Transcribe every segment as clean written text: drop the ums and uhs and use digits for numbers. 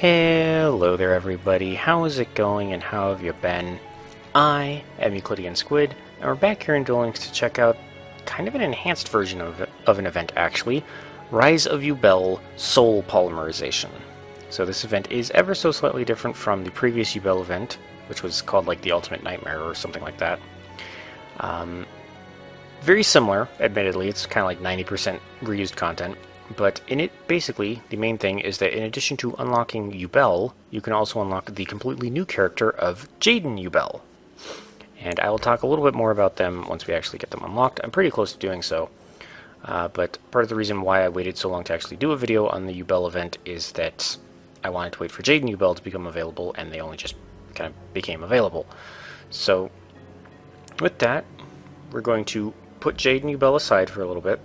Hello there everybody, how is it going and how have you been? I am EuclideanSqd, and we're back here in Duel Links to check out kind of an enhanced version of an event actually, Rise of Yubel Soul Polymerization. So this event is ever so slightly different from the previous Yubel event, which was called like the Ultimate Nightmare or something like that. Very similar, admittedly, it's kind of like 90% reused content. But in it, basically, the main thing is that in addition to unlocking Yubel, you can also unlock the completely new character of Jaden Yubel. And I will talk a little bit more about them once we actually get them unlocked. I'm pretty close to doing so. But part of the reason why I waited so long to actually do a video on the Yubel event is that I wanted to wait for Jaden Yubel to become available, and they only just kind of became available. So, with that, we're going to put Jaden Yubel aside for a little bit,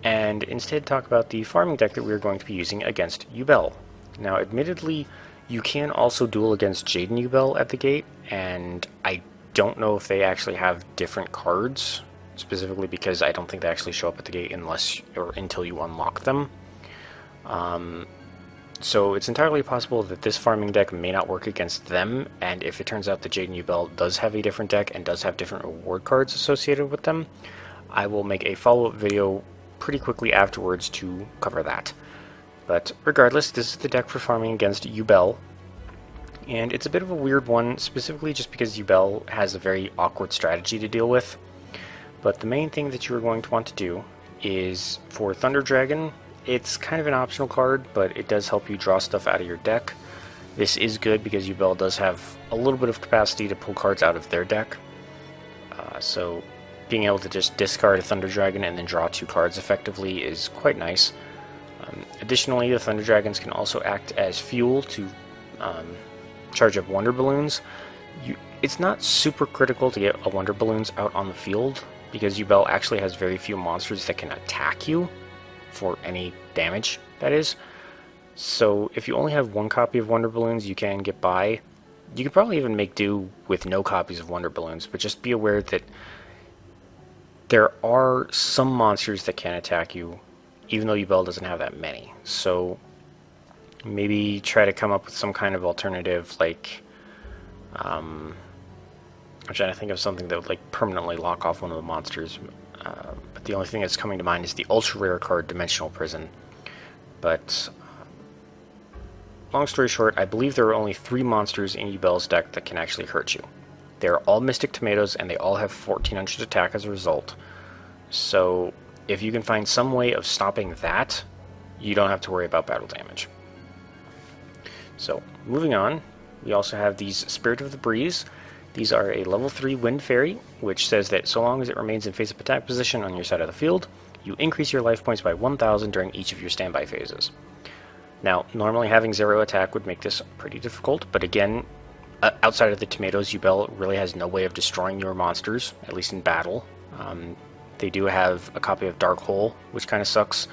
and instead talk about the farming deck that we're going to be using against Yubel. Now, admittedly, you can also duel against Jaden Yubel at the gate, and I don't know if they actually have different cards, specifically because I don't think they actually show up at the gate unless or until you unlock them. So it's entirely possible that this farming deck may not work against them, and if it turns out that Jaden Yubel does have a different deck and does have different reward cards associated with them, I will make a follow-up video pretty quickly afterwards to cover that. But regardless, this is the deck for farming against Yubel, and it's a bit of a weird one, specifically just because Yubel has a very awkward strategy to deal with. But the main thing that you are going to want to do is, for Thunder Dragon, it's kind of an optional card, but it does help you draw stuff out of your deck. This is good because Yubel does have a little bit of capacity to pull cards out of their deck. So being able to just discard a Thunder Dragon and then draw 2 cards effectively is quite nice. Additionally, the Thunder Dragons can also act as fuel to charge up Wonder Balloons. It's not super critical to get a Wonder Balloons out on the field, because Yubel actually has very few monsters that can attack you for any damage, that is. So if you only have 1 copy of Wonder Balloons, you can get by. You could probably even make do with no copies of Wonder Balloons, but just be aware that there are some monsters that can attack you, even though Yubel doesn't have that many. So maybe try to come up with some kind of alternative, like I'm trying to think of something that would like permanently lock off one of the monsters. But the only thing that's coming to mind is the ultra rare card Dimensional Prison. But long story short, I believe there are only 3 monsters in Yubel's deck that can actually hurt you. They're all Mystic Tomatoes, and they all have 1400 attack as a result. So if you can find some way of stopping that, you don't have to worry about battle damage. So moving on, we also have these Spirit of the Breeze. These are a level 3 Wind Fairy, which says that so long as it remains in face-up attack position on your side of the field, you increase your life points by 1000 during each of your standby phases. Now, normally having 0 attack would make this pretty difficult, but again, outside of the tomatoes, Yubel really has no way of destroying your monsters, at least in battle. They do have a copy of Dark Hole, which kind of sucks.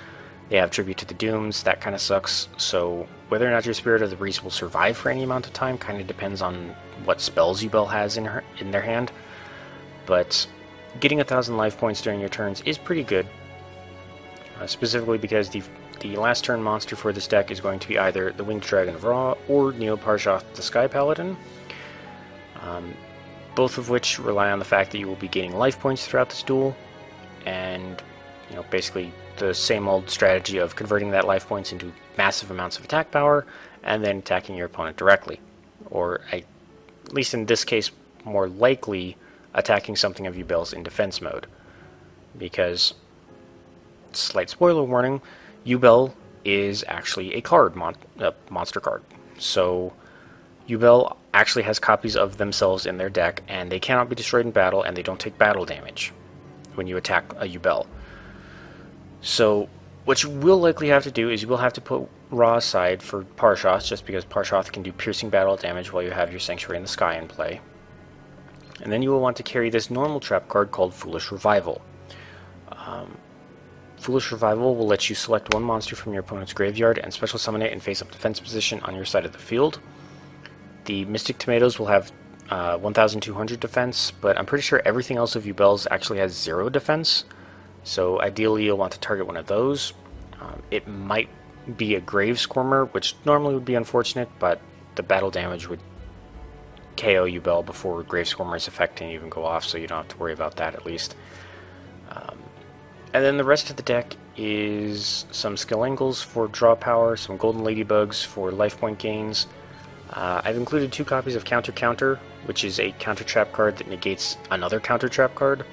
They have Tribute to the Dooms, that kind of sucks. So whether or not your Spirit of the Breeze will survive for any amount of time kind of depends on what spells Yubel has in their hand. But getting 1000 life points during your turns is pretty good, specifically because the last turn monster for this deck is going to be either the Winged Dragon of Ra or Neo-Parshoth the Sky Paladin, both of which rely on the fact that you will be gaining life points throughout this duel, and basically the same old strategy of converting that life points into massive amounts of attack power and then attacking your opponent directly, or at least in this case more likely attacking something of Yubel's in defense mode, because, slight spoiler warning, Yubel is actually a card, monster card. So Yubel actually has copies of themselves in their deck, and they cannot be destroyed in battle, and they don't take battle damage when you attack a Yubel. So what you will likely have to do is you will have to put Ra aside for Parshoth, just because Parshoth can do piercing battle damage while you have your Sanctuary in the Sky in play. And then you will want to carry this normal trap card called Foolish Revival. Foolish Revival will let you select 1 monster from your opponent's graveyard and special summon it in face-up defense position on your side of the field. The Mystic Tomatoes will have 1200 defense, but I'm pretty sure everything else of Yubel's actually has 0 defense. So ideally you'll want to target one of those. It might be a Grave Squirmer, which normally would be unfortunate, but the battle damage would KO Yubel before Grave Squirmer's effect can even go off, so you don't have to worry about that at least. And then the rest of the deck is some skill angles for draw power, some golden ladybugs for life point gains. I've included 2 copies of Counter Counter, which is a counter trap card that negates another counter trap card.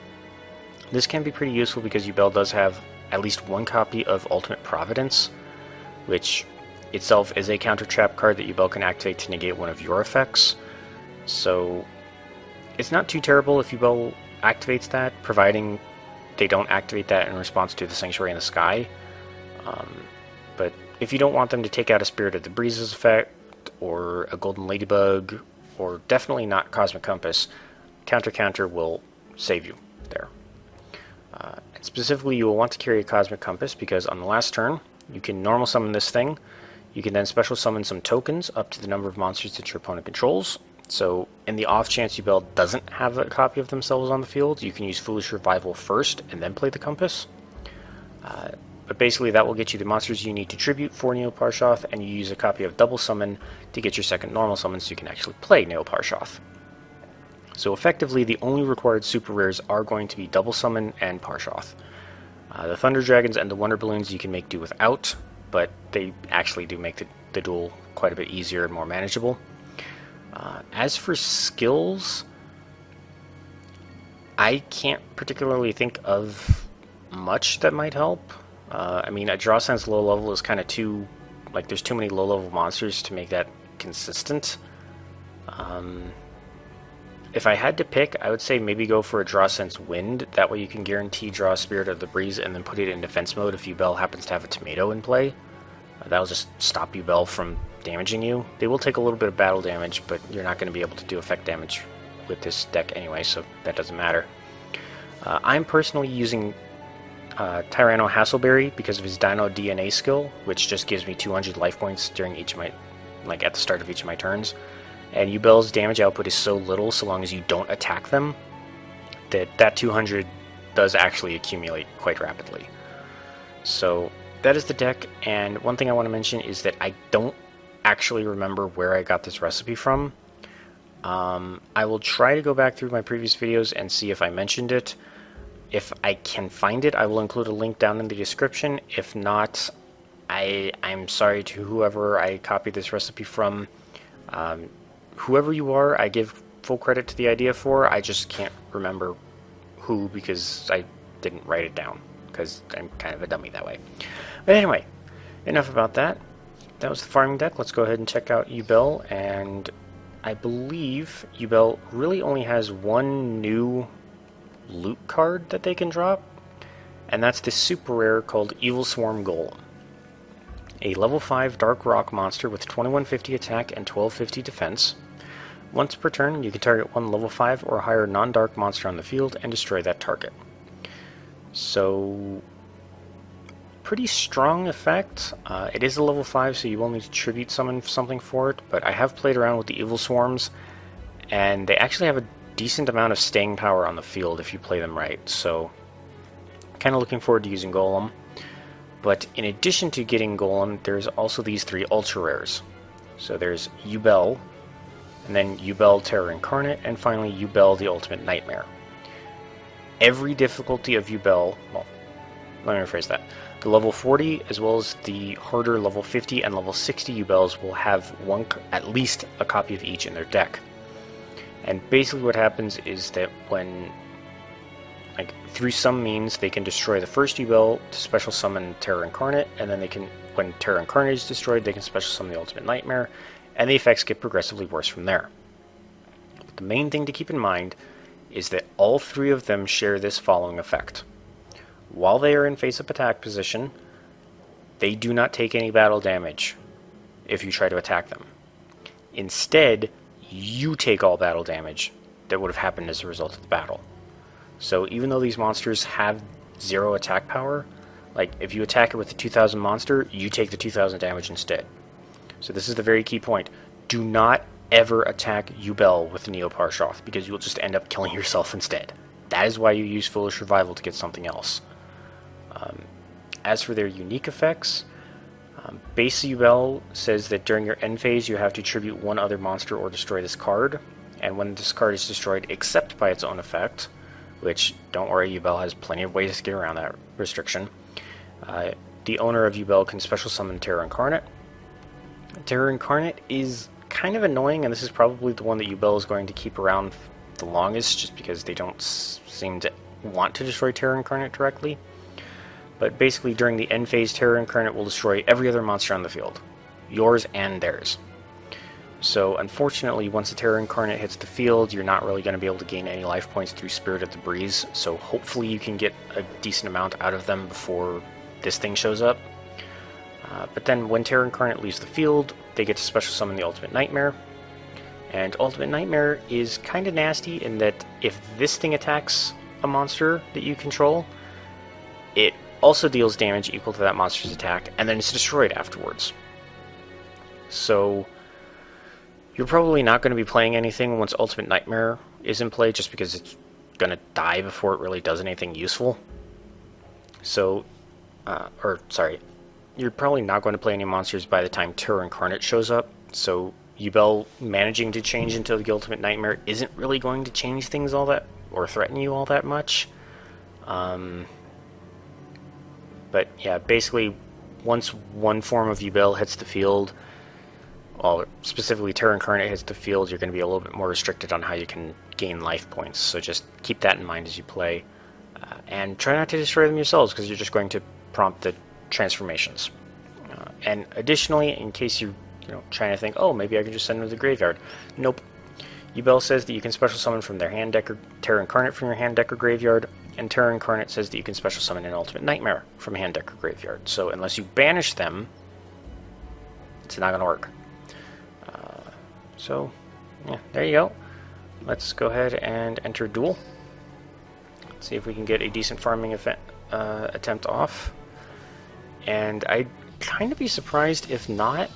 This can be pretty useful because Yubel does have at least 1 copy of Ultimate Providence, which itself is a counter trap card that Yubel can activate to negate one of your effects. So it's not too terrible if Yubel activates that, providing they don't activate that in response to the Sanctuary in the Sky. But if you don't want them to take out a Spirit of the Breezes effect, or a Golden Ladybug, or definitely not Cosmic Compass, Counter Counter will save you there. And specifically, you will want to carry a Cosmic Compass because on the last turn, you can normal summon this thing. You can then special summon some tokens up to the number of monsters that your opponent controls. So in the off chance Yubel doesn't have a copy of themselves on the field, you can use Foolish Revival first and then play the Compass. But basically that will get you the monsters you need to tribute for Neo-Parshoth, and you use a copy of Double Summon to get your second normal summon so you can actually play Neo-Parshoth. So effectively the only required super rares are going to be Double Summon and Parshoth. The Thunder Dragons and the Wonder Balloons you can make do without, but they actually do make the duel quite a bit easier and more manageable. As for skills, I can't particularly think of much that might help. I mean, a Draw Sense low level is kind of too, like, there's too many low level monsters to make that consistent. If I had to pick, I would say maybe go for a Draw Sense Wind. That way you can guarantee draw Spirit of the Breeze and then put it in defense mode if Yubel happens to have a tomato in play. That'll just stop Yubel from damaging you. They will take a little bit of battle damage, but you're not going to be able to do effect damage with this deck anyway, so that doesn't matter. I'm personally using Tyranno Hassleberry because of his Dino DNA skill, which just gives me 200 life points during each of my, like at the start of each of my turns. And Yubel's damage output is so little, so long as you don't attack them, that 200 does actually accumulate quite rapidly. So that is the deck, and one thing I want to mention is that I don't actually remember where I got this recipe from. I will try to go back through my previous videos and see if I mentioned it. If I can find it, I will include a link down in the description. If not, I'm sorry to whoever I copied this recipe from. Whoever you are, I give full credit to the idea for. I just can't remember who because I didn't write it down, because I'm kind of a dummy that way. But anyway, enough about that. That was the farming deck. Let's go ahead and check out Yubel, and I believe Yubel really only has 1 new loot card that they can drop, and that's this super rare called Evil Swarm Golem. A level 5 Dark Rock monster with 2150 attack and 1250 defense. Once per turn, you can target 1 level 5 or higher non-dark monster on the field and destroy that target. So, pretty strong effect. It is a level 5, so you will need to tribute summon something for it, but I have played around with the Evil Swarms, and they actually have a decent amount of staying power on the field if you play them right, so kind of looking forward to using Golem. But in addition to getting Golem, there's also these 3 ultra rares. So there's Yubel, and then Yubel Terror Incarnate, and finally Yubel the Ultimate Nightmare. Every difficulty of Yubel, well, let me rephrase that. The level 40 as well as the harder level 50 and level 60 Yubels will have at least a copy of each in their deck. And basically what happens is that when, like, through some means, they can destroy the first Yubel to special summon Terror Incarnate, and then they can, when Terror Incarnate is destroyed, they can special summon the Ultimate Nightmare, and the effects get progressively worse from there. But the main thing to keep in mind is that all 3 of them share this following effect. While they are in face-up attack position, they do not take any battle damage if you try to attack them. Instead, you take all battle damage that would have happened as a result of the battle. So even though these monsters have 0 attack power, like if you attack it with the 2000 monster, you take the 2000 damage instead. So this is the very key point. Do not ever attack Yubel with Neo-Parshoth, because you'll just end up killing yourself instead. That is why you use Foolish Revival to get something else. As for their unique effects, Base Yubel says that during your end phase you have to tribute one other monster or destroy this card, and when this card is destroyed except by its own effect, which, don't worry, Yubel has plenty of ways to get around that restriction, the owner of Yubel can special summon Terror Incarnate. Terror Incarnate is kind of annoying, and this is probably the one that Yubel is going to keep around the longest, just because they don't seem to want to destroy Terror Incarnate directly. But basically, during the end phase, Terror Incarnate will destroy every other monster on the field. Yours and theirs. So, unfortunately, once the Terror Incarnate hits the field, you're not really going to be able to gain any life points through Spirit of the Breeze, so hopefully you can get a decent amount out of them before this thing shows up. But then, when Terror Incarnate leaves the field, they get to special summon the Ultimate Nightmare. And Ultimate Nightmare is kind of nasty in that if this thing attacks a monster that you control, it also deals damage equal to that monster's attack, and then it's destroyed afterwards. So you're probably not going to be playing anything once Ultimate Nightmare is in play, just because it's going to die before it really does anything useful. So, you're probably not going to play any monsters by the time Terror Incarnate shows up, so Yubel managing to change into the Ultimate Nightmare isn't really going to change things all that, or threaten you all that much. But yeah, basically, once one form of Yubel hits the field, well, specifically Terror Incarnate hits the field, you're going to be a little bit more restricted on how you can gain life points. So just keep that in mind as you play. And try not to destroy them yourselves, because you're just going to prompt the transformations. And additionally, in case you're trying to think, oh, maybe I can just send them to the graveyard. Nope. Yubel says that you can special summon from their hand deck or Terror Incarnate from your hand deck or graveyard, and Terror Incarnate says that you can special summon an Ultimate Nightmare from hand deck or graveyard. So unless you banish them, it's not going to work. So, yeah, there you go. Let's go ahead and enter Duel. Let's see if we can get a decent farming attempt off. And I'd kind of be surprised if not,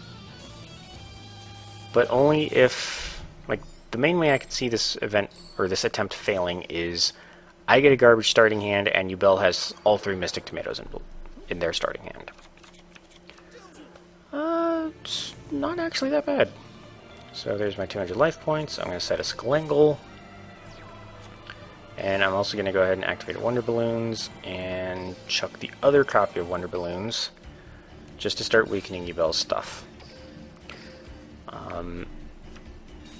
but only if, like, the main way I could see this event, or this attempt failing, is I get a garbage starting hand and Yubel has all 3 Mystic Tomatoes in their starting hand. It's not actually that bad. So there's my 200 life points. I'm going to set a Skull, and I'm also going to go ahead and activate Wonder Balloons and chuck the other copy of Wonder Balloons just to start weakening Yubel's stuff.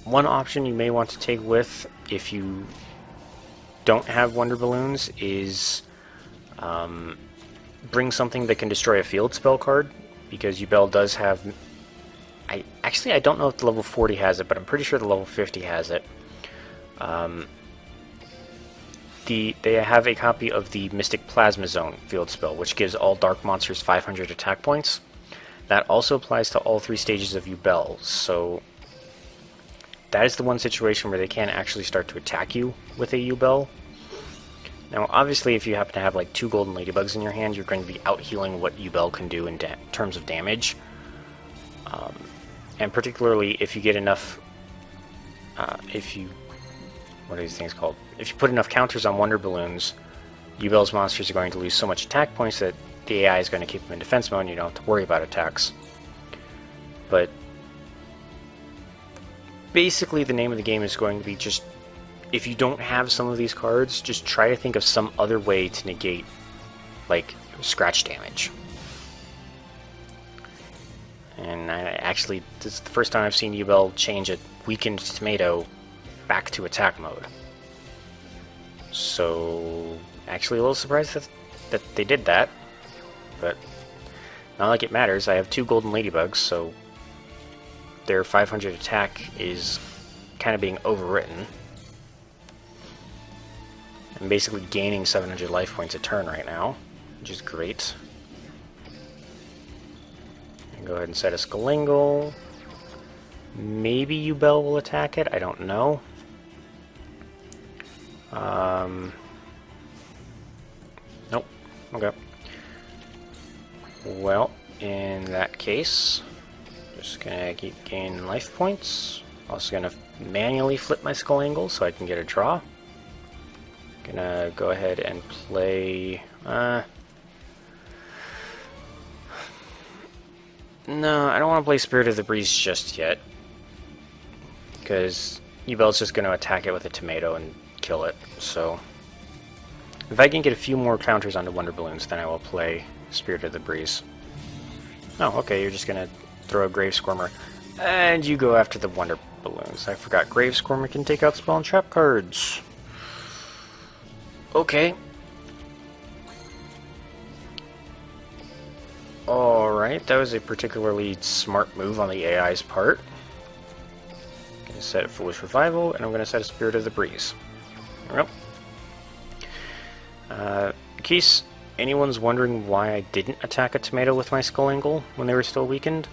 One option you may want to take with, if you don't have Wonder Balloons, is bring something that can destroy a field spell card, because Yubel does have... I don't know if the level 40 has it, but I'm pretty sure the level 50 has it. They have a copy of the Mystic Plasma Zone field spell, which gives all dark monsters 500 attack points. That also applies to all 3 stages of Yubel, so that is the one situation where they can actually start to attack you with a Yubel. Now, obviously, if you happen to have like 2 golden ladybugs in your hand, you're going to be out-healing what Yubel can do in terms of damage. And particularly if you get enough, what are these things called? If you put enough counters on Wonder Balloons, Yubel's monsters are going to lose so much attack points that the AI is going to keep them in defense mode and you don't have to worry about attacks. But basically the name of the game is going to be just, if you don't have some of these cards, just try to think of some other way to negate, like, scratch damage. And this is the first time I've seen Yubel change a weakened tomato back to attack mode. So, actually a little surprised that they did that. But, not like it matters. I have 2 golden ladybugs, so their 500 attack is kind of being overwritten. I'm basically gaining 700 life points a turn right now, which is great. Go ahead and set a Skull. Maybe Yubel will attack it, I don't know. Nope. Okay. Well, in that case, just gonna keep gaining life points. Also gonna manually flip my Skull so I can get a draw. Gonna go ahead and play... No, I don't want to play Spirit of the Breeze just yet. Because Yubel's just going to attack it with a tomato and kill it. So, if I can get a few more counters onto Wonder Balloons, then I will play Spirit of the Breeze. Oh, okay, you're just going to throw a Grave Squirmer. And you go after the Wonder Balloons. I forgot Grave Squirmer can take out spell and trap cards. Okay. Alright, that was a particularly smart move on the AI's part. I'm going to set a Foolish Revival, and I'm going to set a Spirit of the Breeze. There we go. In case anyone's wondering why I didn't attack a tomato with my Skull Angle when they were still weakened,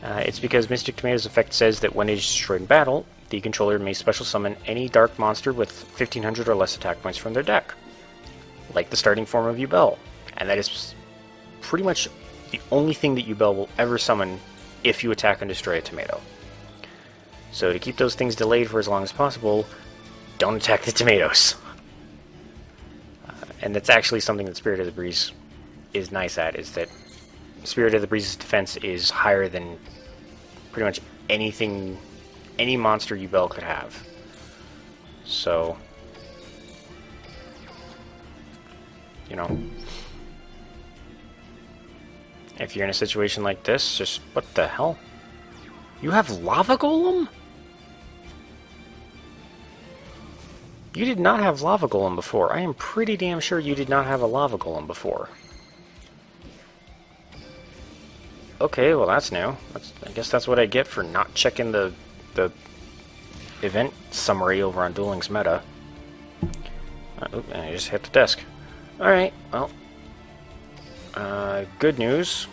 it's because Mystic Tomato's effect says that when it is destroyed in battle, the controller may special summon any dark monster with 1500 or less attack points from their deck, like the starting form of Yubel. And that is pretty much the only thing that Yubel will ever summon if you attack and destroy a tomato. So to keep those things delayed for as long as possible, don't attack the tomatoes. And that's actually something that Spirit of the Breeze is nice at, is that Spirit of the Breeze's defense is higher than pretty much anything, any monster Yubel could have. So, you know, if you're in a situation like this, just, what the hell? You have Lava Golem? You did not have Lava Golem before. I am pretty damn sure you did not have a Lava Golem before. Okay, well that's new. I guess that's what I get for not checking the event summary over on Duel Links meta. Oop, and I just hit the desk. Alright, well. Good news.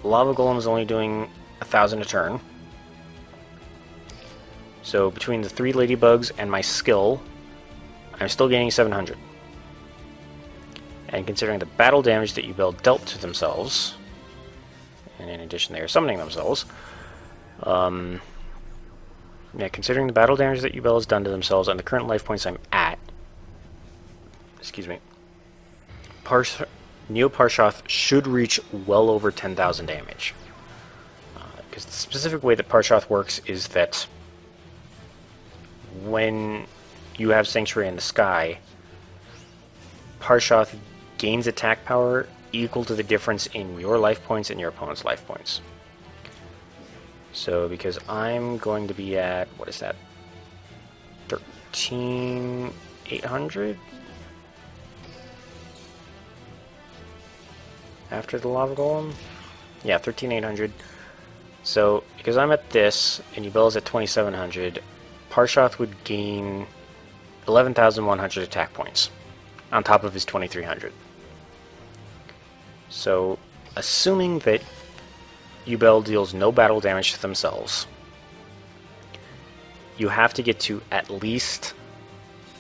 Lava Golem is only doing 1,000 a turn. So between the 3 Ladybugs and my skill, I'm still gaining 700. And considering the battle damage that Yubel dealt to themselves, and in addition they are summoning themselves, yeah, considering the battle damage that Yubel has done to themselves and the current life points I'm at, excuse me, Neo Parshoth should reach well over 10,000 damage. Because the specific way that Parshoth works is that when you have Sanctuary in the sky, Parshoth gains attack power equal to the difference in your life points and your opponent's life points. So because I'm going to be at, what is that, 13,800 after the Lava Golem? Yeah, 13,800. So because I'm at this and Yubel is at 2,700, Parshoth would gain 11,100 attack points on top of his 2,300. So, assuming that Yubel deals no battle damage to themselves, you have to get to at least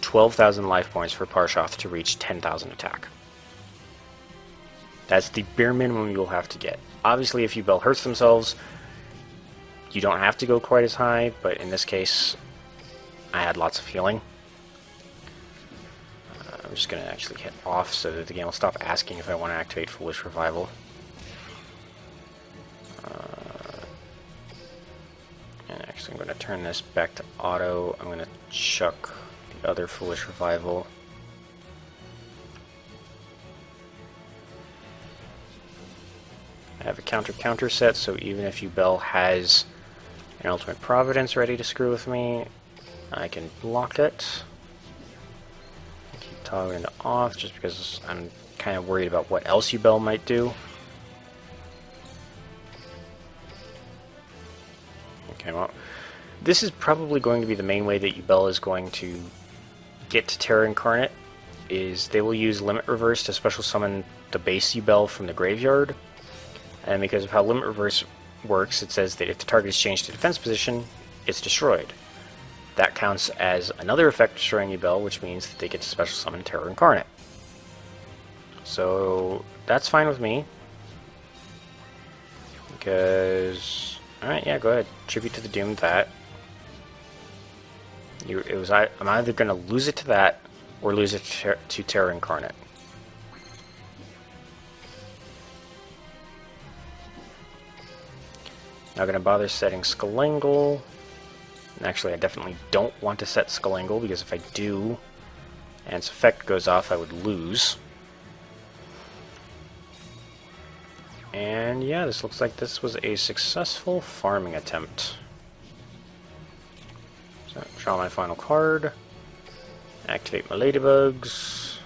12,000 life points for Parshoth to reach 10,000 attack. That's the bare minimum you'll have to get. Obviously, if Yubel hurts themselves, you don't have to go quite as high, but in this case, I had lots of healing. I'm just going to actually hit off so that the game will stop asking if I want to activate Foolish Revival. And actually I'm going to turn this back to auto. I'm going to chuck the other Foolish Revival. I have a counter set, so even if Yubel has an Ultimate Providence ready to screw with me, I can block it. Keep toggling it off just because I'm kind of worried about what else Yubel might do. Okay, well, this is probably going to be the main way that Yubel is going to get to Terra Incarnate, is they will use Limit Reverse to special summon the base Yubel from the graveyard. And because of how Limit Reverse works, it says that if the target is changed to defense position, it's destroyed. That counts as another effect destroying Yubel, which means that they get to special summon Terra Incarnate. So that's fine with me. Because, alright, yeah, go ahead. Tribute to the Doomed that. I'm either going to lose it to that, or lose it to Terra Incarnate. Not going to bother setting Skull. Actually, I definitely don't want to set Skull, because if I do, and its effect goes off, I would lose. And yeah, this looks like this was a successful farming attempt. So, draw my final card. Activate my ladybugs.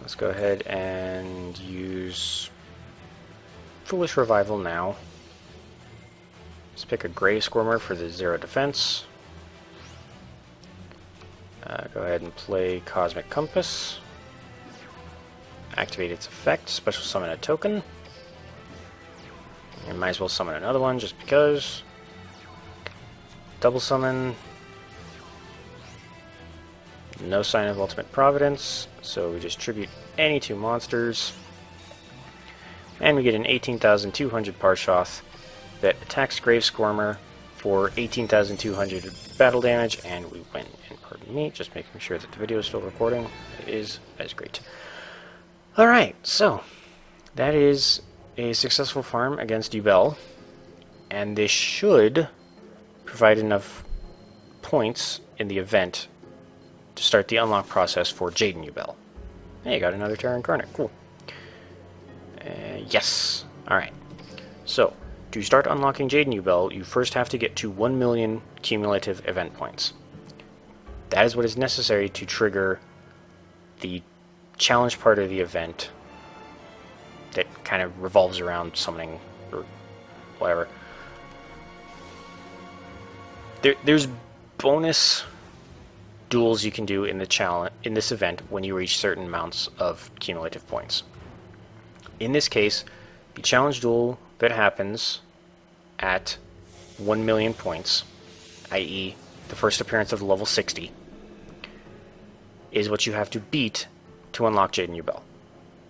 Let's go ahead and use Foolish Revival now. Let's pick a Gray Squirmer for the 0 defense. Go ahead and play Cosmic Compass. Activate its effect, special summon a token. You might as well summon another one just because. Double summon. No sign of Ultimate Providence, so we distribute any 2 monsters. And we get an 18,200 Parshoth that attacks Grave Squirmer for 18,200 battle damage, and we win. And pardon me, just making sure that the video is still recording. It is. That is great. Alright, so that is a successful farm against Yubel, and this should provide enough points in the event to start the unlock process for Jaden Yubel. Hey, got another Terra Incarnate. Cool. Yes. Alright. So, to start unlocking Jaden Yubel, you first have to get to 1 million cumulative event points. That is what is necessary to trigger the challenge part of the event that kind of revolves around summoning or whatever. There's bonus duels you can do in the challenge in this event when you reach certain amounts of cumulative points. In this case, the challenge duel that happens at 1 million points, i.e. the first appearance of level 60, is what you have to beat to unlock Jaden Yubel.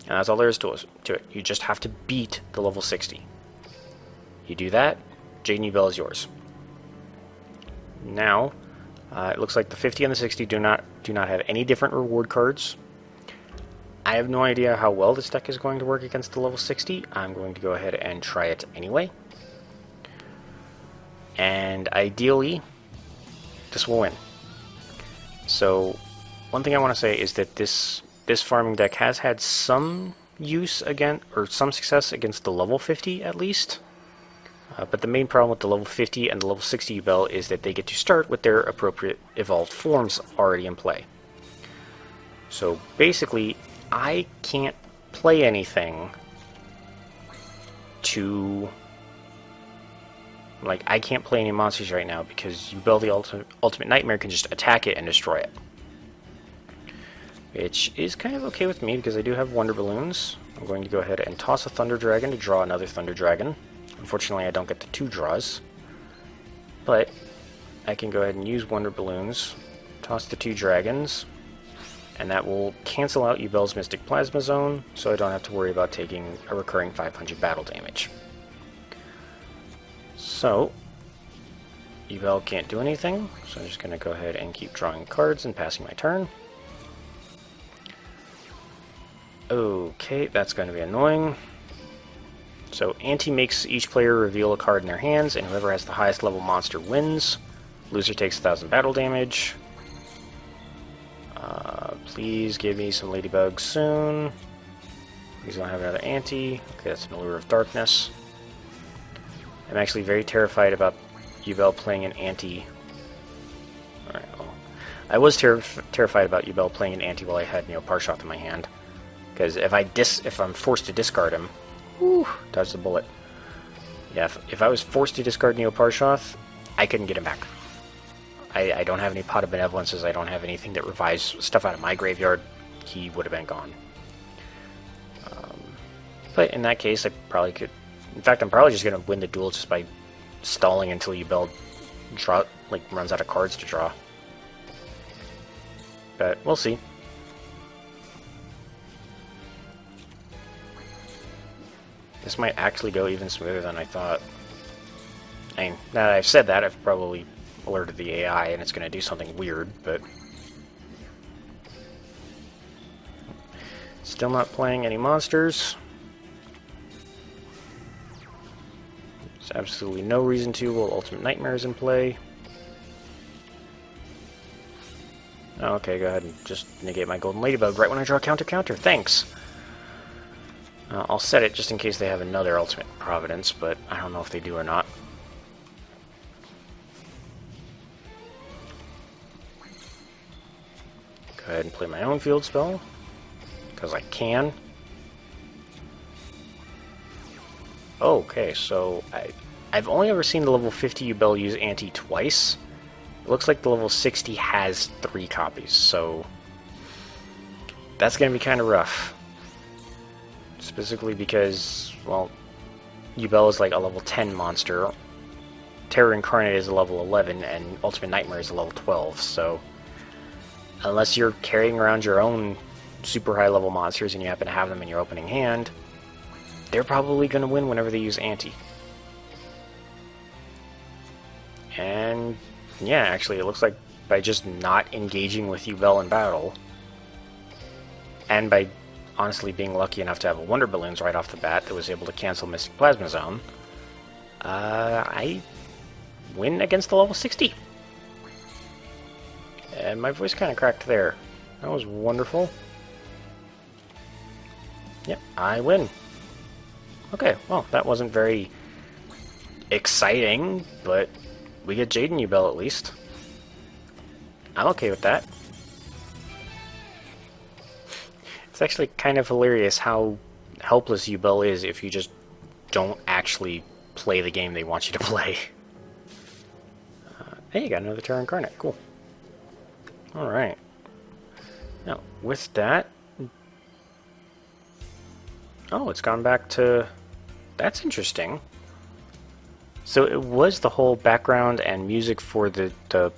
And that's all there is to it. You just have to beat the level 60. You do that, Jaden Yubel is yours. Now, it looks like the 50 and the 60 do not have any different reward cards. I have no idea how well this deck is going to work against the level 60. I'm going to go ahead and try it anyway. And ideally, this will win. So, one thing I want to say is that this farming deck has had some use again, or some success against the level 50 at least. But the main problem with the level 50 and the level 60 Yubel is that they get to start with their appropriate evolved forms already in play. So basically, I can't play anything to... Like, I can't play any monsters right now because Yubel the Ultimate Nightmare can just attack it and destroy it. Which is kind of okay with me because I do have Wonder Balloons. I'm going to go ahead and toss a Thunder Dragon to draw another Thunder Dragon. Unfortunately, I don't get the 2 draws. But I can go ahead and use Wonder Balloons, toss the 2 dragons, and that will cancel out Yubel's Mystic Plasma Zone, so I don't have to worry about taking a recurring 500 battle damage. So, Yubel can't do anything, so I'm just going to go ahead and keep drawing cards and passing my turn. Okay, that's going to be annoying. So, Ante makes each player reveal a card in their hands, and whoever has the highest level monster wins. Loser takes 1,000 battle damage. Please give me some ladybugs soon. Please don't have another Ante. Okay, that's an Allure of Darkness. I'm actually very terrified about Yubel playing an Ante. Alright, well, I was terrified about Yubel playing an Ante while I had Parshoth in my hand. Because if I'm forced to discard him, whew, dodge the bullet. Yeah, if I was forced to discard Parshoth, I couldn't get him back. I don't have any Pot of Benevolences, I don't have anything that revives stuff out of my graveyard. He would have been gone. But in that case, I probably could... In fact, I'm probably just going to win the duel just by stalling until Yubel runs out of cards to draw. But we'll see. This might actually go even smoother than I thought. I mean, now that I've said that, I've probably alerted the AI and it's going to do something weird, but... Still not playing any monsters. There's absolutely no reason to while Ultimate Nightmare is in play. Oh, okay, go ahead and just negate my Golden Ladybug right when I draw counter. Thanks! I'll set it just in case they have another Ultimate Providence, but I don't know if they do or not. Go ahead and play my own field spell, because I can. Okay, so I've only ever seen the level 50 Yubel use Anti twice. It looks like the level 60 has 3 copies, so that's going to be kind of rough. Specifically because, well, Yubel is like a level 10 monster, Terror Incarnate is a level 11, and Ultimate Nightmare is a level 12, so unless you're carrying around your own super high level monsters and you happen to have them in your opening hand, they're probably going to win whenever they use Anti. And yeah, actually it looks like by just not engaging with Yubel in battle, and by honestly being lucky enough to have a Wonder Balloons right off the bat that was able to cancel Mystic Plasma Zone, I win against the level 60. And my voice kind of cracked there. That was wonderful. Yep, I win. Okay, well, that wasn't very exciting, but we get Jaden Yubel at least. I'm okay with that. It's actually kind of hilarious how helpless Yubel is if you just don't actually play the game they want you to play. Hey, you got another Terra Incarnate. Cool. Alright. Now, with that... Oh, it's gone back to... That's interesting. So it was the whole background and music for the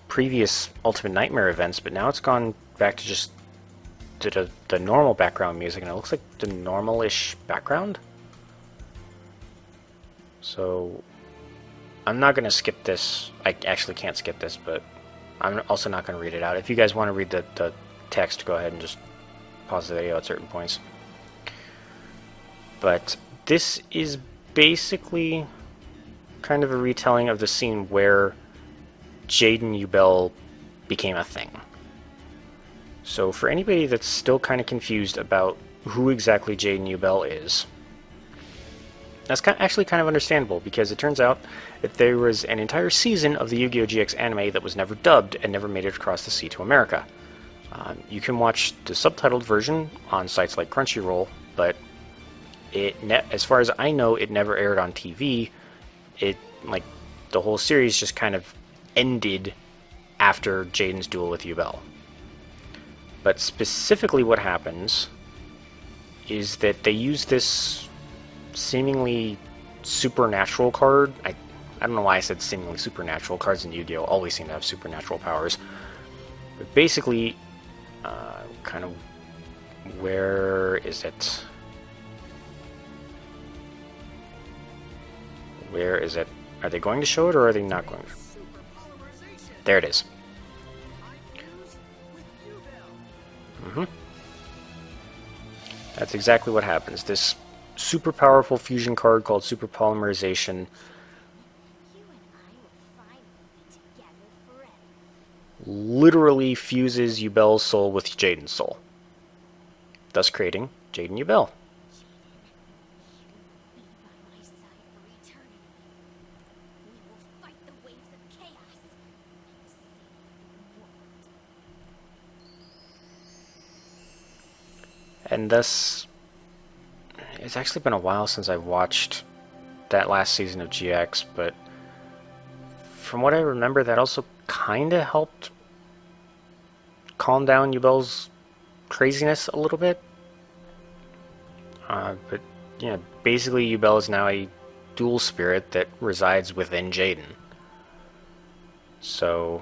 previous Ultimate Nightmare events, but now it's gone back to just to the normal background music, and it looks like the normal-ish background. So I'm not going to skip this. I actually can't skip this, but I'm also not going to read it out. If you guys want to read the text, go ahead and just pause the video at certain points. But this is basically kind of a retelling of the scene where Jaden Yubel became a thing. So for anybody that's still kind of confused about who exactly Jaden Yubel is, that's actually kind of understandable, because it turns out that there was an entire season of the Yu-Gi-Oh! GX anime that was never dubbed and never made it across the sea to America. You can watch the subtitled version on sites like Crunchyroll, but as far as I know, it never aired on TV. Like, the whole series just kind of ended after Jaden's duel with Yubel. But specifically what happens is that they use this seemingly supernatural card. I don't know why I said seemingly supernatural. Cards in Yu-Gi-Oh! Always seem to have supernatural powers. But basically, kind of, where is it? Where is it? Are they going to show it, or are they not going to? There it is. That's exactly what happens. This super powerful fusion card called Super Polymerization literally fuses Yubel's soul with Jaden's soul, thus creating Jaden Yubel. And thus, it's actually been a while since I've watched that last season of GX, but from what I remember, that also kind of helped calm down Yubel's craziness a little bit. But yeah, basically Yubel is now a dual spirit that resides within Jaden. So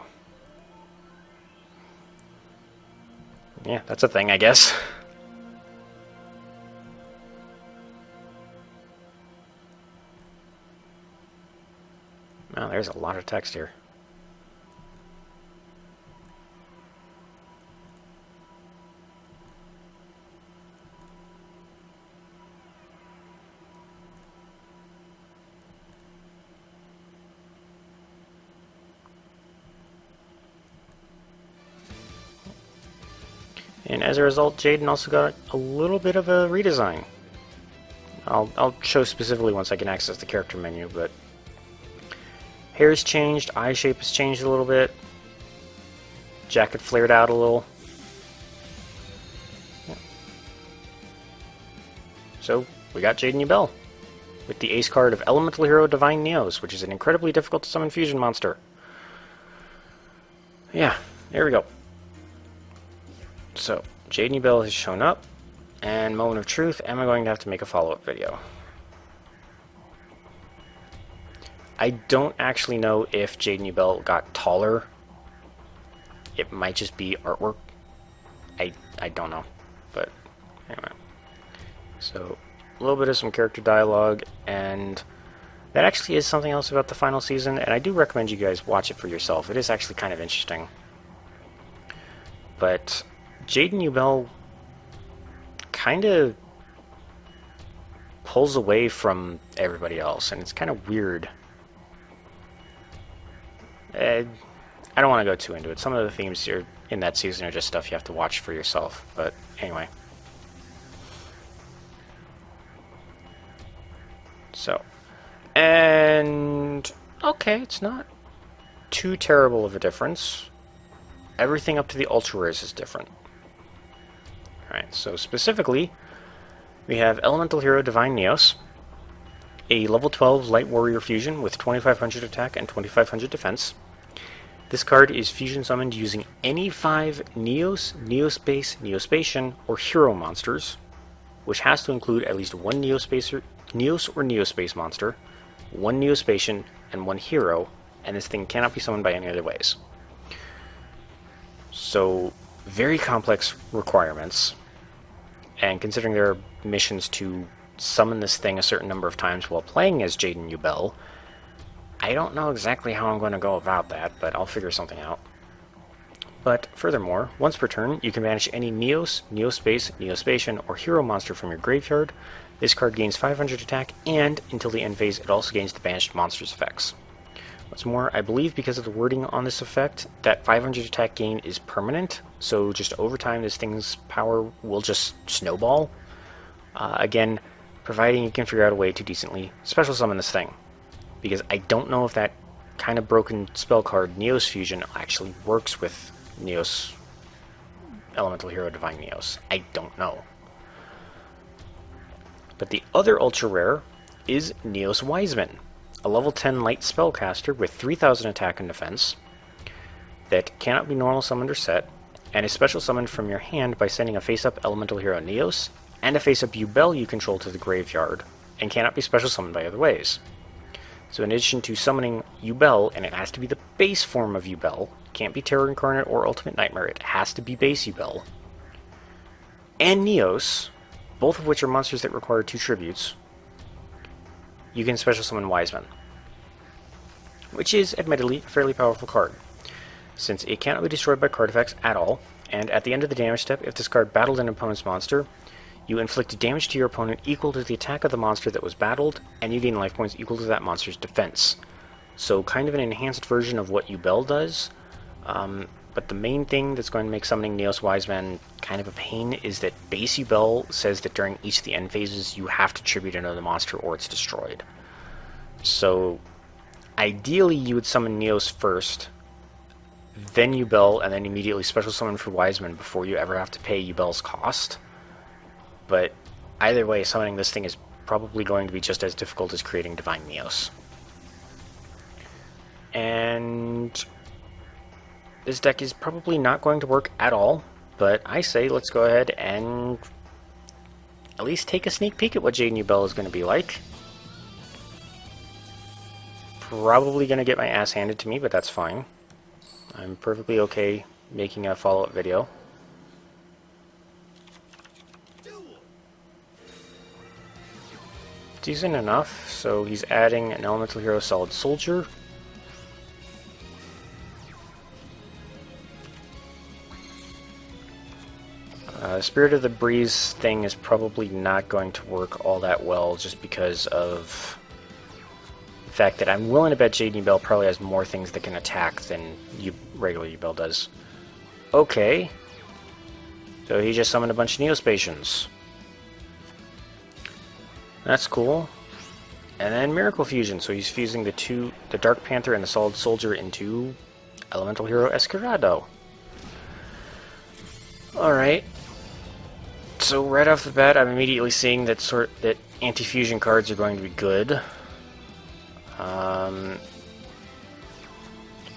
yeah, that's a thing, I guess. Wow, there's a lot of text here. And as a result, Jaden also got a little bit of a redesign. I'll show specifically once I can access the character menu, but hair's changed, eye shape has changed a little bit, jacket flared out a little. Yeah. So, we got Jaden Yubel with the ace card of Elemental Hero Divine Neos, which is an incredibly difficult to summon fusion monster. Yeah, there we go. So, Jaden Yubel has shown up, and moment of truth, am I going to have to make a follow-up video? I don't actually know if Jaden Yubel got taller. It might just be artwork. I don't know, but anyway. So, a little bit of some character dialogue, and that actually is something else about the final season, and I do recommend you guys watch it for yourself. It is actually kind of interesting. But Jaden Yubel kind of pulls away from everybody else, and it's kind of weird. I don't want to go too into it. Some of the themes here in that season are just stuff you have to watch for yourself, but anyway. So, and okay, it's not too terrible of a difference. Everything up to the ultra rares is different. Alright, so specifically, we have Elemental Hero Divine Neos, a level 12 Light Warrior fusion with 2500 attack and 2500 defense. This card is fusion summoned using any 5 Neos, Neospace, Neospatian, or Hero monsters, which has to include at least one Neos or Neospace monster, one Neospatian, and one Hero, and this thing cannot be summoned by any other ways. So, very complex requirements, and considering there are missions to summon this thing a certain number of times while playing as Jaden Yubel, I don't know exactly how I'm going to go about that, but I'll figure something out. But furthermore, once per turn, you can banish any Neos, Neospace, Neospatian, or Hero monster from your graveyard. This card gains 500 attack, and until the end phase, it also gains the banished monster's effects. What's more, I believe because of the wording on this effect, that 500 attack gain is permanent, so just over time this thing's power will just snowball. Again, providing you can figure out a way to decently special summon this thing. Because I don't know if that kind of broken spell card, Neos Fusion, actually works with Neos Elemental Hero Divine Neos. I don't know. But the other ultra rare is Neos Wiseman, a level 10 light spellcaster with 3000 attack and defense that cannot be normal summoned or set, and is special summoned from your hand by sending a face-up Elemental Hero Neos and a face-up Yubel you control to the graveyard, and cannot be special summoned by other ways. So in addition to summoning Yubel, and it has to be the base form of Yubel, can't be Terror Incarnate or Ultimate Nightmare, it has to be base Yubel, and Neos, both of which are monsters that require 2 tributes, you can special summon Wiseman, which is admittedly a fairly powerful card, since it cannot be destroyed by card effects at all, and at the end of the damage step, if this card battled an opponent's monster, you inflict damage to your opponent equal to the attack of the monster that was battled, and you gain life points equal to that monster's defense. So kind of an enhanced version of what Yubel does, but the main thing that's going to make summoning Neos Wiseman kind of a pain is that base Yubel says that during each of the end phases you have to tribute another monster or it's destroyed. So ideally you would summon Neos first, then Yubel, and then immediately special summon for Wiseman before you ever have to pay Yubel's cost. But either way, summoning this thing is probably going to be just as difficult as creating Divine Neos. And this deck is probably not going to work at all, but I say let's go ahead and at least take a sneak peek at what Jaden Yubel is going to be like. Probably going to get my ass handed to me, but that's fine. I'm perfectly okay making a follow-up video. Decent enough, so he's adding an Elemental Hero Solid Soldier. Spirit of the Breeze thing is probably not going to work all that well just because of the fact that I'm willing to bet Jaden Yubel probably has more things that can attack than regular Yubel does. Okay. So he just summoned a bunch of Neospatians. That's cool. And then Miracle Fusion, so he's fusing the Dark Panther and the Solid Soldier into Elemental Hero Escurado. Alright. So right off the bat, I'm immediately seeing that anti-fusion cards are going to be good. I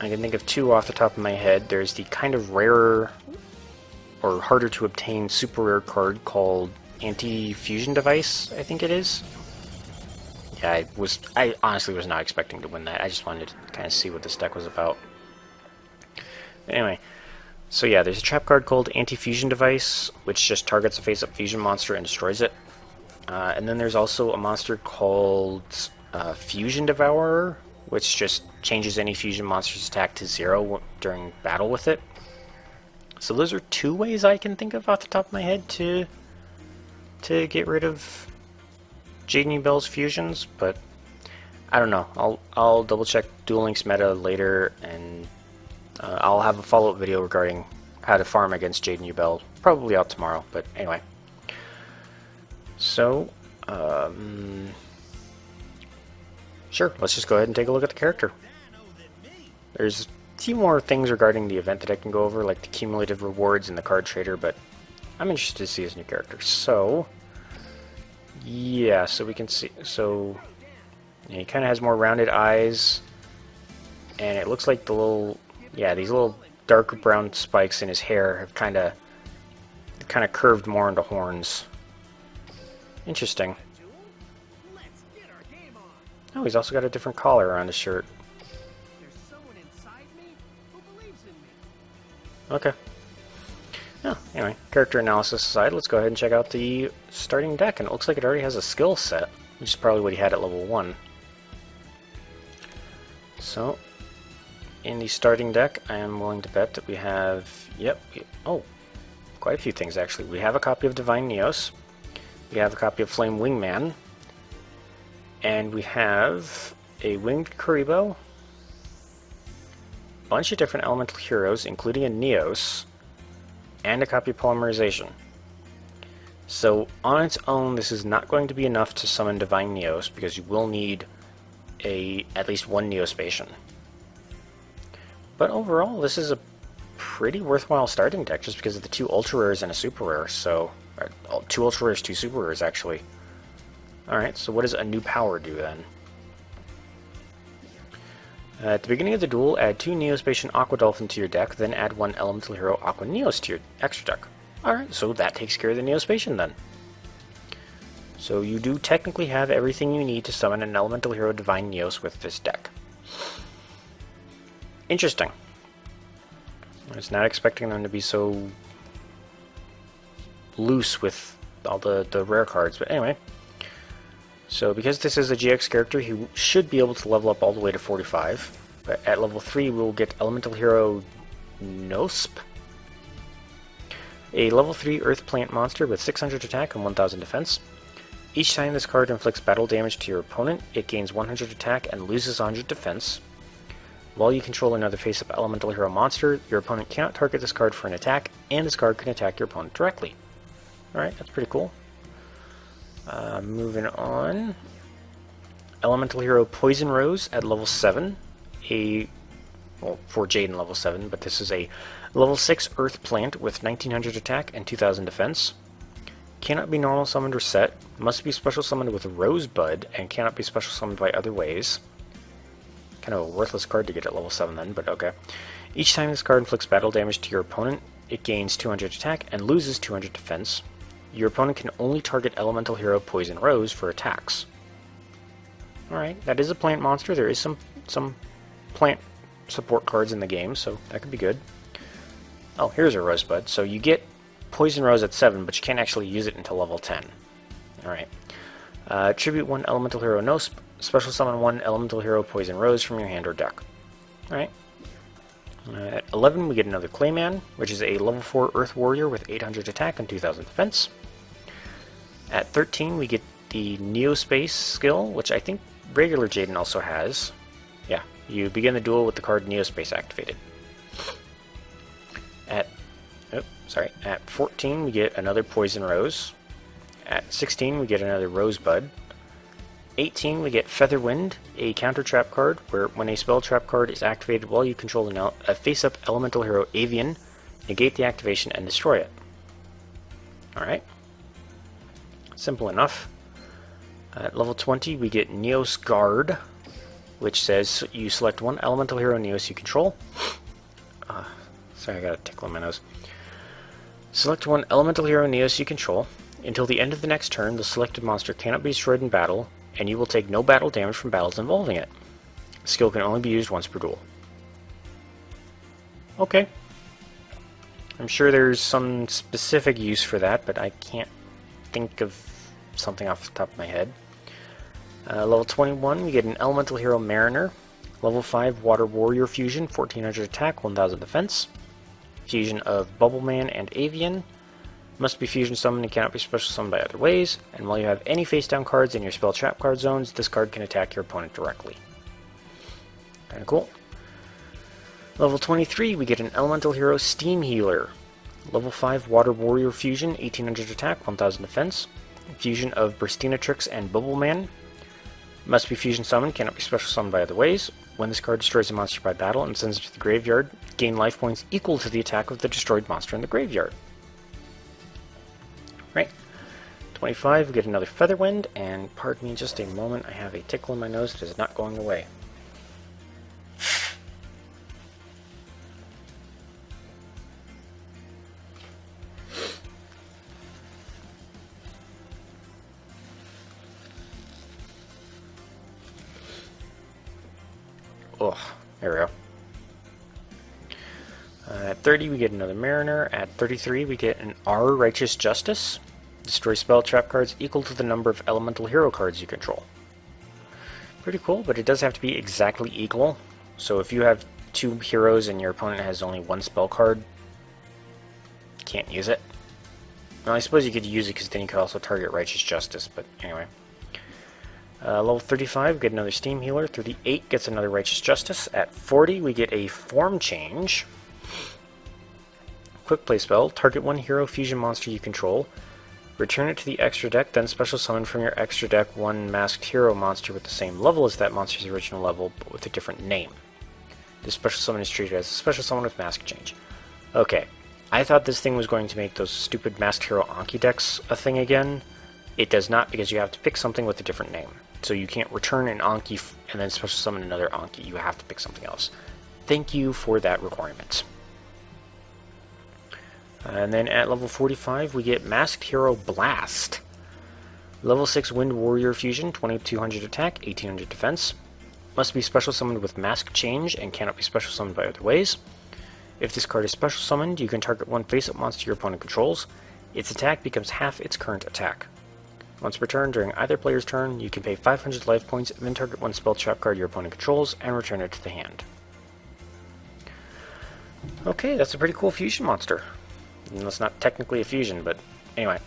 can think of two off the top of my head. There's the kind of rarer or harder to obtain super rare card called Anti-Fusion Device, I think it is. Yeah, I honestly was not expecting to win that. I just wanted to kind of see what this deck was about. Anyway, so yeah, there's a trap card called Anti-Fusion Device, which just targets a face-up fusion monster and destroys it. And then there's also a monster called Fusion Devourer, which just changes any fusion monster's attack to 0 during battle with it. So those are two ways I can think of off the top of my head to get rid of Jaden Yubel's fusions, but I don't know. I'll double check Duel Links meta later, and I'll have a follow-up video regarding how to farm against Jaden Yubel, probably out tomorrow, but anyway. So, sure, let's just go ahead and take a look at the character. There's a few more things regarding the event that I can go over, like the cumulative rewards and the card trader, but I'm interested to see his new character. So, yeah, so we can see, so he kind of has more rounded eyes, and it looks like the little, yeah, these little dark brown spikes in his hair have kind of curved more into horns. Interesting. Oh, he's also got a different collar on his shirt. Okay. Oh, anyway, character analysis aside, let's go ahead and check out the starting deck, and it looks like it already has a skill set, which is probably what he had at level 1. So, in the starting deck, I am willing to bet that we have, quite a few things actually. We have a copy of Divine Neos, we have a copy of Flame Wingman, and we have a Winged Kuriboh, a bunch of different elemental heroes, including a Neos, and a copy of Polymerization. So, on its own, this is not going to be enough to summon Divine Neos, because you will need at least one Neospatian. But overall, this is a pretty worthwhile starting deck, just because of the 2 ultra rares and a super rare, so... 2 ultra rares, 2 super rares, actually. Alright, so what does a new power do, then? At the beginning of the duel, add 2 Neospatian Aqua Dolphin to your deck, then add 1 Elemental Hero Aqua Neos to your extra deck. Alright, so that takes care of the Neospatian, then. So you do technically have everything you need to summon an Elemental Hero Divine Neos with this deck. Interesting. I was not expecting them to be so loose with all the rare cards, but anyway. So because this is a GX character, he should be able to level up all the way to 45. But at level 3, we will get Elemental Hero Nosp, a level 3 Earth Plant monster with 600 attack and 1000 defense. Each time this card inflicts battle damage to your opponent, it gains 100 attack and loses 100 defense. While you control another face-up Elemental Hero monster, your opponent cannot target this card for an attack, and this card can attack your opponent directly. Alright, that's pretty cool. Moving on. Elemental Hero Poison Rose at level 7. For Jaden level 7, but this is a level 6 Earth Plant with 1900 attack and 2000 defense. Cannot be normal summoned or set. Must be special summoned with Rosebud, and cannot be special summoned by other ways. Kind of a worthless card to get at level 7 then, but okay. Each time this card inflicts battle damage to your opponent, it gains 200 attack and loses 200 defense. Your opponent can only target Elemental Hero Poison Rose for attacks. Alright, that is a plant monster. There is some plant support cards in the game, so that could be good. Oh, here's a Rosebud. So you get Poison Rose at 7, but you can't actually use it until level 10. Alright. Tribute 1 Elemental Hero Nosp. Special summon 1 Elemental Hero Poison Rose from your hand or deck. Alright. At 11, we get another Clayman, which is a level 4 Earth Warrior with 800 attack and 2000 defense. At 13, we get the Neospace skill, which I think regular Jaden also has. Yeah, you begin the duel with the card Neospace activated. At At 14 we get another Poison Rose. At 16 we get another Rosebud. 18 we get Featherwind, a counter trap card where when a spell trap card is activated while you control a face-up elemental hero Avian, negate the activation and destroy it. Alright. Simple enough. At level 20 we get Neos Guard, which says you select one elemental hero Neos you control. Sorry, I got a tickle in my nose. Select one elemental hero Neos you control. Until the end of the next turn, the selected monster cannot be destroyed in battle, and you will take no battle damage from battles involving it. The skill can only be used once per duel. Okay. I'm sure there's some specific use for that, but I can't think of something off the top of my head. Level 21, we get an elemental hero Mariner. Level 5, Water Warrior Fusion, 1400 attack, 1000 defense. Fusion of Bubble Man and Avian. Must be fusion summoned and cannot be special summoned by other ways. And while you have any face down cards in your spell trap card zones, this card can attack your opponent directly. Kinda cool. Level 23, we get an elemental hero Steam Healer. Level 5, Water Warrior Fusion, 1800 attack, 1000 defense. Fusion of Burstinatrix and Bubble Man. Must be fusion summoned, cannot be special summoned by other ways. When this card destroys a monster by battle and sends it to the graveyard, gain life points equal to the attack of the destroyed monster in the graveyard. Right. 25, we get another Featherwind, and pardon me just a moment, I have a tickle in my nose that is not going away. Oh, there we go. At 30 we get another Mariner. At 33 we get an R Righteous Justice. Destroy spell trap cards equal to the number of elemental hero cards you control. Pretty cool, but it does have to be exactly equal. So if you have two heroes and your opponent has only one spell card, can't use it. Well, I suppose you could use it because then you could also target Righteous Justice, but anyway. Level 35, we get another Steam Healer. 38 gets another Righteous Justice. At 40, we get a Form Change. Quick play spell. Target one hero fusion monster you control. Return it to the extra deck, then special summon from your extra deck one masked hero monster with the same level as that monster's original level, but with a different name. This special summon is treated as a special summon with mask change. Okay, I thought this thing was going to make those stupid masked hero Anki decks a thing again. It does not, because you have to pick something with a different name. So you can't return an Anki and then special summon another Anki. You have to pick something else. Thank you for that requirement. And then at level 45, we get Masked Hero Blast. Level 6 Wind Warrior Fusion, 2200 attack, 1800 defense. Must be special summoned with Mask Change and cannot be special summoned by other ways. If this card is special summoned, you can target one face-up monster your opponent controls. Its attack becomes half its current attack. Once per turn, during either player's turn, you can pay 500 life points and then target one spell trap card your opponent controls and return it to the hand. Okay, that's a pretty cool fusion monster. And that's not technically a fusion, but anyway.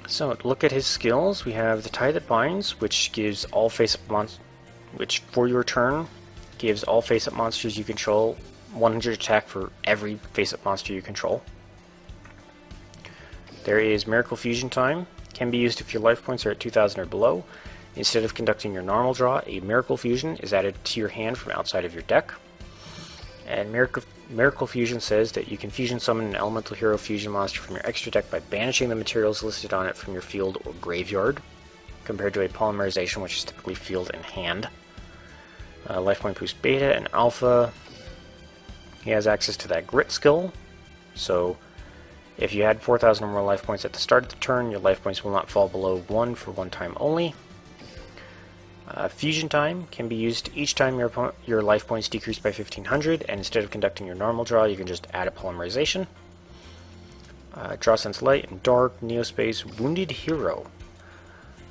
So, to look at his skills, we have the Tie That Binds, which gives all face-up monsters, which for your turn gives all face-up monsters you control 100 attack for every face-up monster you control. There is Miracle Fusion Time. Can be used if your life points are at 2,000 or below. Instead of conducting your normal draw, a Miracle Fusion is added to your hand from outside of your deck. And Miracle Fusion says that you can fusion summon an elemental hero fusion monster from your extra deck by banishing the materials listed on it from your field or graveyard, compared to a Polymerization, which is typically field and hand. Life point boost beta and alpha. He has access to that grit skill, so if you had 4,000 or more life points at the start of the turn, your life points will not fall below 1 for one time only. Fusion Time can be used each time your life points decrease by 1,500, and instead of conducting your normal draw, you can just add a Polymerization. Draw Sense Light and Dark, Neospace, Wounded Hero.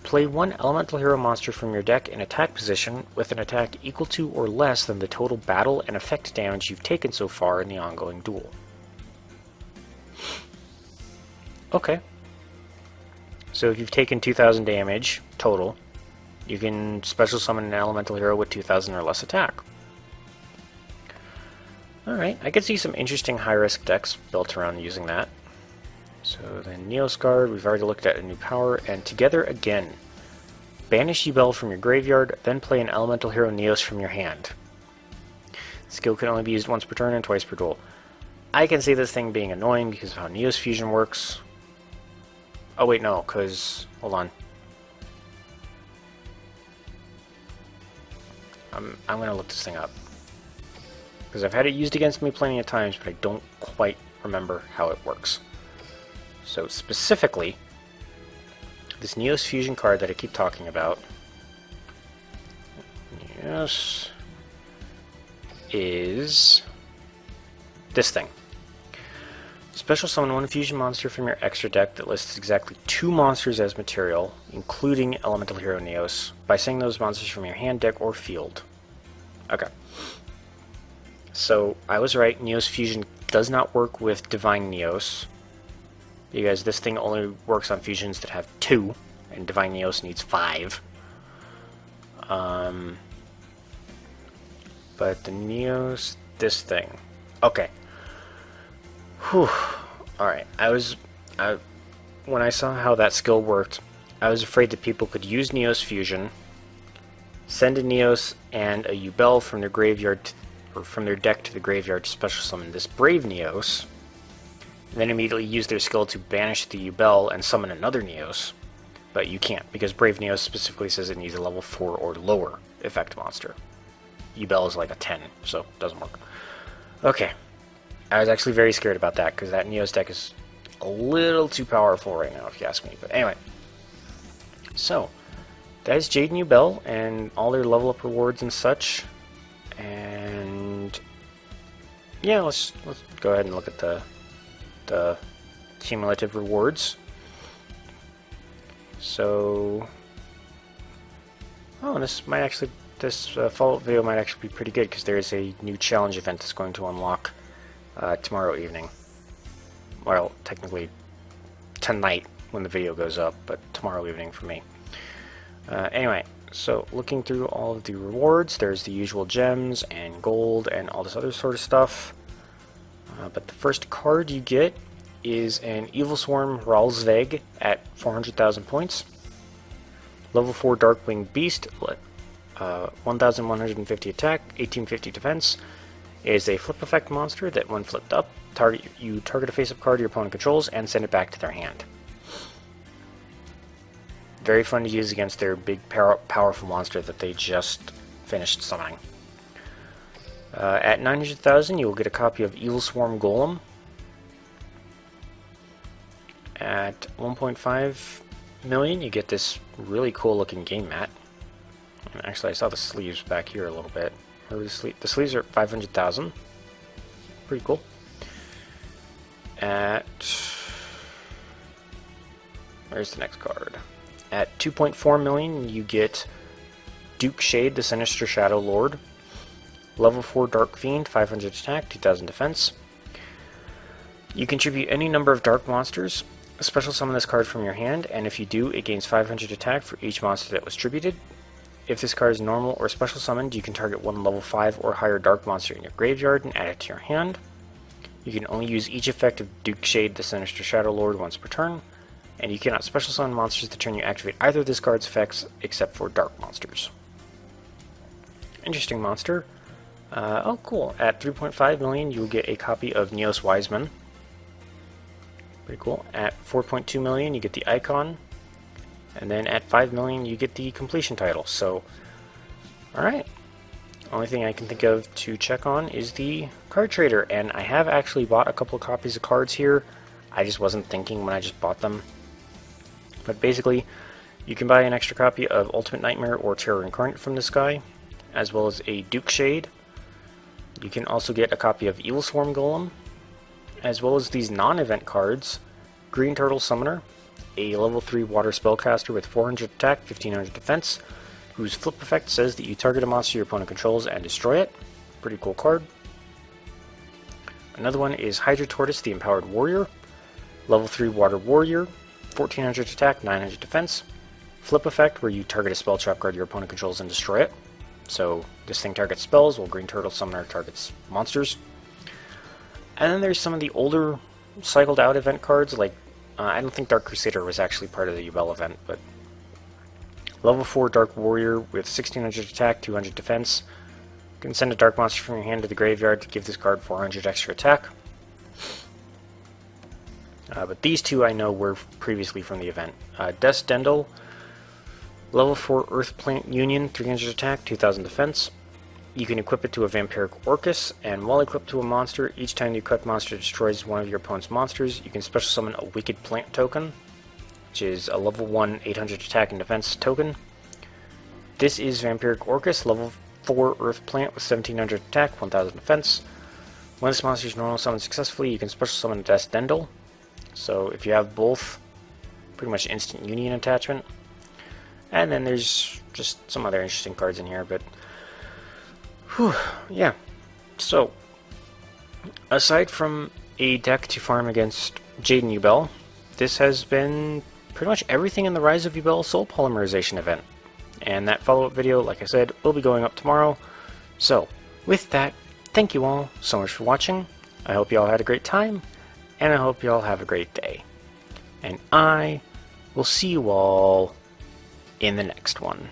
Play one elemental hero monster from your deck in attack position with an attack equal to or less than the total battle and effect damage you've taken so far in the ongoing duel. Okay. So if you've taken 2,000 damage total, you can special summon an elemental hero with 2,000 or less attack. Alright, I could see some interesting high-risk decks built around using that. So then Neoscard, we've already looked at a new power, and together again. Banish Yubel from your graveyard, then play an elemental hero Neos from your hand. Skill can only be used once per turn and twice per duel. I can see this thing being annoying because of how Neos Fusion works. Oh wait, no, because... hold on. I'm going to look this thing up. Because I've had it used against me plenty of times, but I don't quite remember how it works. So specifically, this Neos Fusion card that I keep talking about, Neos, is this thing. Special summon one fusion monster from your extra deck that lists exactly 2 monsters as material, including Elemental Hero Neos, by sending those monsters from your hand, deck, or field. Okay. So, I was right, Neos Fusion does not work with Divine Neos, because this thing only works on fusions that have 2, and Divine Neos needs 5. But the Neos, this thing. Okay. Whew. Alright, when I saw how that skill worked, I was afraid that people could use Neos Fusion, send a Neos and a Yubel from their graveyard, or from their deck to the graveyard to special summon this Brave Neos, and then immediately use their skill to banish the Yubel and summon another Neos. But you can't, because Brave Neos specifically says it needs a level 4 or lower effect monster. Yubel is like a 10, so it doesn't work. Okay. I was actually very scared about that, because that Neos deck is a little too powerful right now, if you ask me. But anyway. So, that is Jaden Yubel, and all their level up rewards and such. And yeah, let's go ahead and look at the cumulative rewards. So, oh, this follow-up video might actually be pretty good, because there is a new challenge event that's going to unlock tomorrow evening. Well, technically tonight when the video goes up, but tomorrow evening for me. Anyway, so looking through all of the rewards, there's the usual gems and gold and all this other sort of stuff. But the first card you get is an Evil Swarm Ralsveg at 400,000 points. Level 4 Darkwing Beast, 1,150 attack, 1850 defense. It is a flip effect monster that, when flipped up, you target a face-up card your opponent controls and send it back to their hand. Very fun to use against their big, powerful monster that they just finished summoning. At 900,000, you will get a copy of Evil Swarm Golem. At 1.5 million, you get this really cool-looking game mat. And actually, I saw the sleeves back here a little bit. The sleeves are 500,000. Pretty cool. Where's the next card? At 2.4 million, you get Duke Shade, the Sinister Shadow Lord. Level 4 Dark Fiend, 500 attack, 2000 defense. You contribute any number of dark monsters. Special summon this card from your hand, and if you do, it gains 500 attack for each monster that was tributed. If this card is normal or special summoned, you can target one level 5 or higher dark monster in your graveyard and add it to your hand. You can only use each effect of Duke Shade, the Sinister Shadow Lord, once per turn, and you cannot special summon monsters the turn you activate either of this card's effects except for dark monsters. Interesting monster. Oh cool, at 3.5 million you will get a copy of Neos Wiseman. Pretty cool. At 4.2 million you get the Icon. And then at 5 million you get the completion title. So, alright. Only thing I can think of to check on is the card trader. And I have actually bought a couple of copies of cards here. I just wasn't thinking when I just bought them. But basically, you can buy an extra copy of Ultimate Nightmare or Terror Incarnate from this guy, as well as a Duke Shade. You can also get a copy of Evil Swarm Golem, as well as these non-event cards, Green Turtle Summoner, a level 3 water spellcaster with 400 attack, 1500 defense, whose flip effect says that you target a monster your opponent controls and destroy it. Pretty cool card. Another one is Hydra Tortoise, the Empowered Warrior, level 3 water warrior, 1400 attack, 900 defense. Flip effect, where you target a spell trap card your opponent controls and destroy it. So this thing targets spells, while Green Turtle Summoner targets monsters. And then there's some of the older cycled out event cards, like I don't think Dark Crusader was actually part of the Yubel event, but level 4 Dark Warrior with 1600 attack, 200 defense. You can send a Dark Monster from your hand to the graveyard to give this card 400 extra attack. But these two I know were previously from the event. Desdendel, level 4 Earth Plant Union, 300 attack, 2000 defense. You can equip it to a Vampiric Orcus, and while equipped to a monster, each time the equipped monster destroys one of your opponent's monsters, you can special summon a Wicked Plant token, which is a level 1 800 attack and defense token. This is Vampiric Orcus, level 4 Earth Plant with 1700 attack, 1000 defense. When this monster is normal summoned successfully, you can special summon a Desdendel. So if you have both, pretty much instant union attachment. And then there's just some other interesting cards in here, but whew, yeah. So aside from a deck to farm against Jaden Yubel, this has been pretty much everything in the Rise of Yubel Soul Polymerization event. And that follow-up video, like I said, will be going up tomorrow. So with that, thank you all so much for watching. I hope you all had a great time, and I hope you all have a great day. And I will see you all in the next one.